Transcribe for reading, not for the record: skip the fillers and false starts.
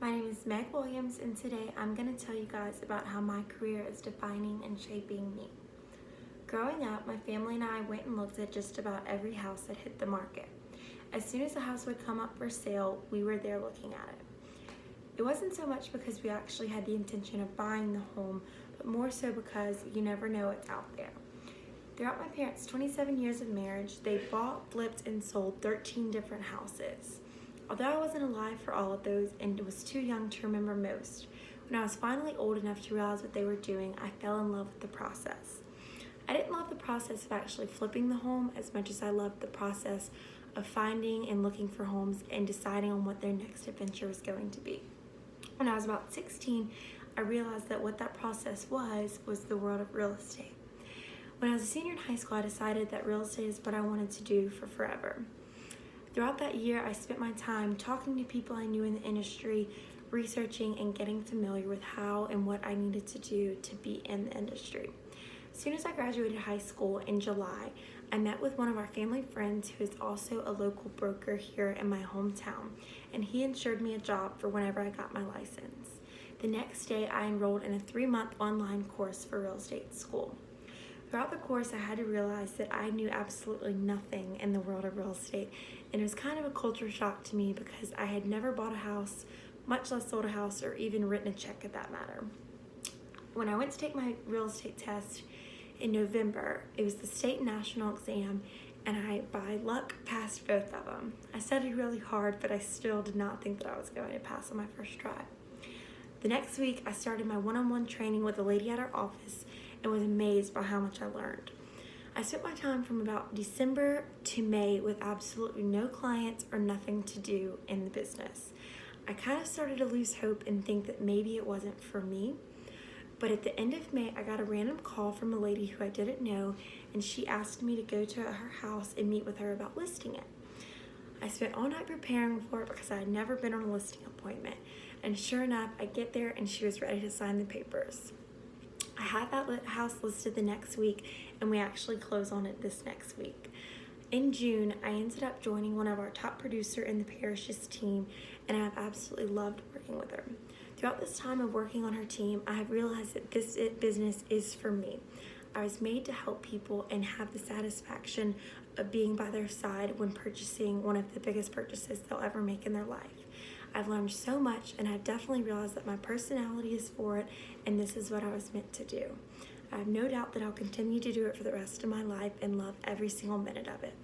My name is Meg Williams, and today I'm going to tell you guys about how my career is defining and shaping me. Growing up, my family and I went and looked at just about every house that hit the market. As soon as a house would come up for sale, we were there looking at it. It wasn't so much because we actually had the intention of buying the home, but more so because you never know what's out there. Throughout my parents' 27 years of marriage, they bought, flipped, and sold 13 different houses. Although I wasn't alive for all of those and was too young to remember most, when I was finally old enough to realize what they were doing, I fell in love with the process. I didn't love the process of actually flipping the home as much as I loved the process of finding and looking for homes and deciding on what their next adventure was going to be. When I was about 16, I realized that what that process was the world of real estate. When I was a senior in high school, I decided that real estate is what I wanted to do for forever. Throughout that year, I spent my time talking to people I knew in the industry, researching and getting familiar with how and what I needed to do to be in the industry. As soon as I graduated high school in July, I met with one of our family friends who is also a local broker here in my hometown, and he insured me a job for whenever I got my license. The next day, I enrolled in a 3-month online course for real estate school. Throughout the course, I had to realize that I knew absolutely nothing in the world of real estate, and it was kind of a culture shock to me because I had never bought a house, much less sold a house, or even written a check at that matter. When I went to take my real estate test in November, it was the state and national exam, and I, by luck, passed both of them. I studied really hard, but I still did not think that I was going to pass on my first try. The next week, I started my one-on-one training with a lady at our office and was amazed by how much I learned. I spent my time from about December to May with absolutely no clients or nothing to do in the business. I kind of started to lose hope and think that maybe it wasn't for me. But at the end of May, I got a random call from a lady who I didn't know, and she asked me to go to her house and meet with her about listing it. I spent all night preparing for it because I had never been on a listing appointment. And sure enough, I get there and she was ready to sign the papers. I had that house listed the next week, and we actually closed on it this next week. In June, I ended up joining one of our top producers in the parish's team, and I've absolutely loved working with her. Throughout this time of working on her team, I have realized that this business is for me. I was made to help people and have the satisfaction of being by their side when purchasing one of the biggest purchases they'll ever make in their life. I've learned so much, and I've definitely realized that my personality is for it, and this is what I was meant to do. I have no doubt that I'll continue to do it for the rest of my life and love every single minute of it.